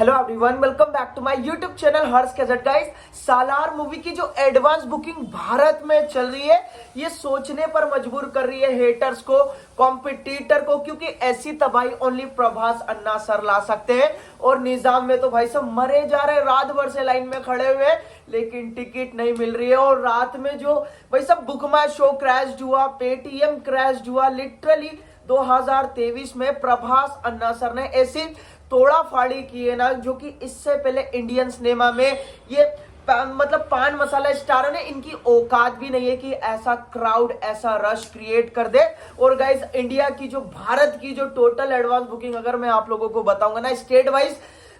Hello everyone, welcome back to my YouTube channel Harsh cassette. Guys, Salaar movie की जो advance booking Bharat में चल रही है, ये सोचने पर मजबूर कर रही है हेटर्स को, कॉम्पिटिटर को, क्योंकि ऐसी तबाही ओनली प्रभास अन्ना सर ला सकते हैं। और निजाम में तो भाई सब मरे जा रहे हैं, रात भर से लाइन में खड़े हुए हैं, लेकिन टिकट नहीं मिल रही है। और रात में जो भाई सब बुक माई शो क्रैश हुआ, पेटीएम क्रैश हुआ, लिटरली 2023 में प्रभास अन्ना सर ने ऐसी तोड़ा फाड़ी की है ना, जो कि इससे पहले इंडियन सिनेमा में ये मतलब पान मसाला स्टार ने इनकी औकात भी नहीं है कि ऐसा क्राउड, ऐसा रश क्रिएट कर दे। और गाइस, इंडिया की जो भारत की जो टोटल एडवांस बुकिंग अगर मैं आप लोगों को बताऊंगा ना स्टेट वाइज,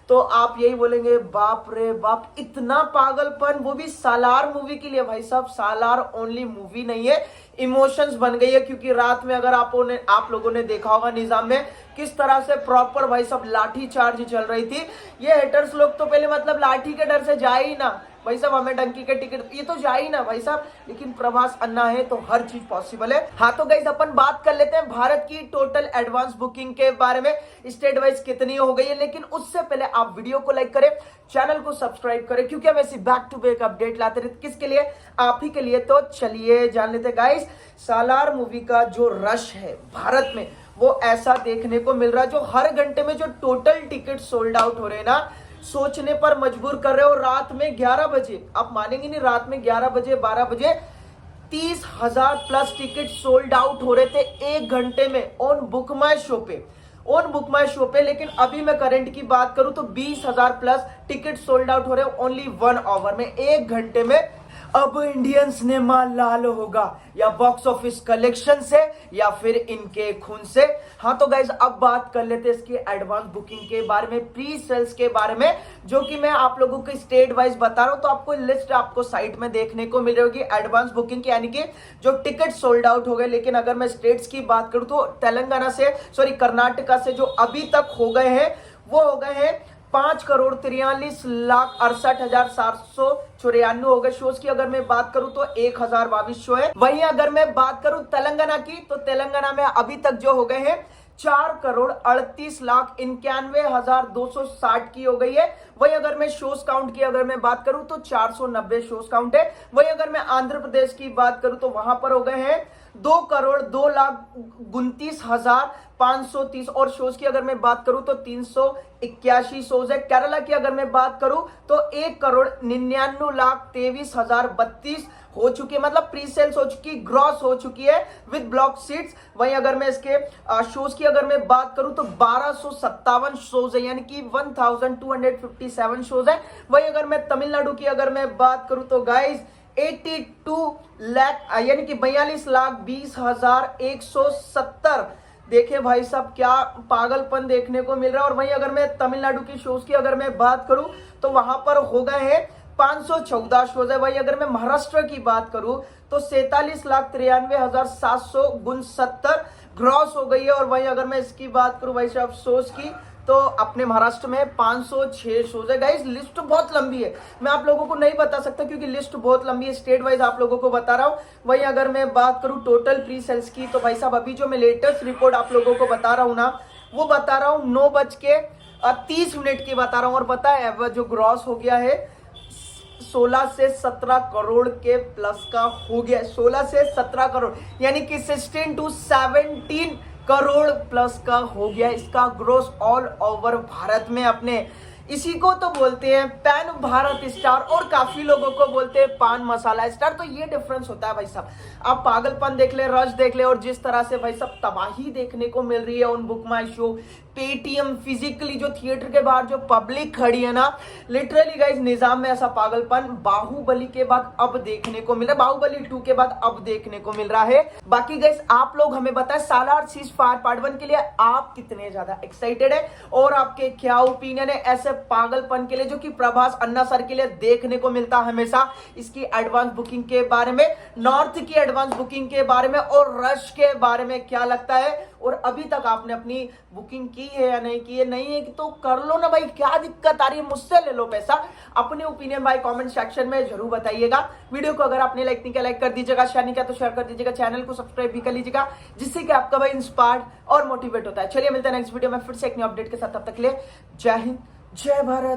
तो आप यही बोलेंगे बाप रे बाप, इतना पागलपन, वो भी सालार मूवी के लिए। भाई साहब, सालार ओनली मूवी नहीं है, इमोशंस बन गई है। क्योंकि रात में अगर आप लोगों ने देखा होगा निजाम में किस तरह से प्रॉपर भाई सब लाठी चार्ज चल रही थी। ये हेटर्स लोग तो पहले मतलब लाठी के डर से जाए ही ना भाई साहब, हमें डंकी के टिकट ये तो जा ही ना भाई साहब, लेकिन प्रभास अन्ना है तो हर चीज पॉसिबल है। हाँ तो गाइस, अपन बात कर लेते हैं भारत की टोटल एडवांस बुकिंग के बारे में, स्टेट वाइज कितनी हो गई है। लेकिन उससे पहले आप वीडियो को लाइक करें, चैनल को सब्सक्राइब करें, क्योंकि हम ऐसी बैक टू बैक अपडेट लाते रहते। किसके लिए? आप ही के लिए। तो चलिए जान लेते गाइस, सालार मूवी का जो रश है भारत में, वो ऐसा देखने को मिल रहा है। जो हर घंटे में जो टोटल टिकट सोल्ड आउट हो रहे हैं ना, सोचने पर मजबूर कर रहे हो। रात में 11 बजे, आप मानेंगे नहीं, रात में 11 बजे 12 बजे 30,000 प्लस टिकट सोल्ड आउट हो रहे थे एक घंटे में ऑन बुक माई शो पे। लेकिन अभी मैं करंट की बात करूं तो 20,000 प्लस टिकट सोल्ड आउट हो रहे हैं ओनली 1 आवर में, एक घंटे में। अब इंडियन सिनेमा लाल होगा या बॉक्स ऑफिस कलेक्शन से या फिर इनके खून से। हाँ तो गाइज, अब बात कर लेते हैं इसकी एडवांस बुकिंग के बारे में, प्री सेल्स के बारे में, जो कि मैं आप लोगों को स्टेट वाइज बता रहा हूं। तो आपको लिस्ट आपको साइट में देखने को मिल रही होगी एडवांस बुकिंग की, यानी कि जो टिकट सोल्ड आउट हो गए। लेकिन अगर मैं स्टेट्स की बात करूं तो कर्नाटका से जो अभी तक हो गए हैं वो हो गए हैं 5,43,68,794 हो गए शोज की। अगर मैं बात करूं तो 1,022 शो है। वहीं अगर मैं बात करूं तेलंगाना की, तो तेलंगाना में अभी तक जो हो गए हैं 4,38,91,260 की हो गई है। वही अगर मैं शोज काउंट की अगर मैं बात करूं तो 490 शोज काउंट है। वही अगर मैं आंध्र प्रदेश की बात करूं तो वहां पर हो गए हैं 2,02,29,530 और शोज की अगर मैं बात करूं तो 381 शोज है। केरला की अगर मैं बात करूं तो 1,99,23,032 हो चुकी है, मतलब प्री सेल्स हो चुकी, ग्रॉस हो चुकी है विद ब्लॉक सीट्स। वहीं अगर मैं इसके शोज की अगर मैं बात करूं तो 1257 शोज है, यानी कि 1257 शोज है। वहीं अगर मैं तमिलनाडु की अगर मैं बात करूं तो गाइज 82 लाख, यानी कि 42,20,170। देखे भाई साहब, क्या पागलपन देखने को मिल रहा है। और वहीं अगर मैं तमिलनाडु की शोज की अगर मैं बात करूं तो वहां पर हो गए हैं 514 शोज है। वही अगर मैं महाराष्ट्र की बात करूं तो 47,93,769 ग्रॉस हो गई है। और वही अगर मैं इसकी बात करूं भाई साहब शोज की, तो अपने महाराष्ट्र में 506 शोज है। गाइस, लिस्ट बहुत लंबी है, मैं आप लोगों को नहीं बता सकता क्योंकि लिस्ट बहुत लंबी है, स्टेट वाइज आप लोगों को बता रहा हूं। वहीं अगर मैं बात करूं टोटल प्री सेल्स की, तो भाई साहब अभी जो मैं लेटेस्ट रिपोर्ट आप लोगों को बता रहा हूं ना, वो बता रहा हूं 9:30 की बता रहा हूं। और पता है जो ग्रॉस हो गया है 16 से 17 करोड़ के प्लस का हो गया, 16 से 17 करोड़, यानी कि 16 to 17 करोड़ प्लस का हो गया इसका ग्रोस ऑल ओवर भारत में अपने। इसी को तो बोलते हैं पैन भारत स्टार, और काफी लोगों को बोलते हैं पान मसाला स्टार। तो ये डिफरेंस होता है भाई साहब। आप पागलपन देख ले, रश देख ले, और जिस तरह से भाई साहब तबाही देखने को मिल रही है on book my show, Paytm, physically जो थिएटर के बाहर जो पब्लिक खड़ी है ना, लिटरली गाइज निजाम में ऐसा पागलपन बाहुबली के बाद अब देखने को मिल रहा है, बाहुबली 2 के बाद अब देखने को मिल रहा है। बाकी गाइज आप लोग हमें बताएं सालार सीज फायर पार्ट 1 के लिए आप कितने ज्यादा एक्साइटेड है, और आपके क्या ओपिनियन है ऐसे पागलपन के लिए जो कि प्रभास अन्ना सर के लिए देखने को मिलता हमेशा। इसकी एडवांस बुकिंग के बारे में, नॉर्थ की एडवांस बुकिंग के बारे में और रश के बारे में क्या लगता है, और अभी तक आपने अपनी बुकिंग की है या नहीं की है, नहीं है तो कर लो ना भाई, क्या दिक्कत आ रही है, मुझसे ले लो पैसा। अपने ओपिनियन भाई कमेंट सेक्शन में जरूर बताइएगा। वीडियो को अगर आपने लाइक नहीं किया लाइक कर दीजिएगा, शेयर नहीं किया तो शेयर कर दीजिएगा, चैनल को सब्सक्राइब भी कर लीजिएगा, जिससे कि आपका भाई इंस्पायर्ड और मोटिवेट होता है। चलिए मिलते हैं नेक्स्ट वीडियो में फिर से एक नई अपडेट के साथ, तब तक के लिए जय हिंद, जय भारत।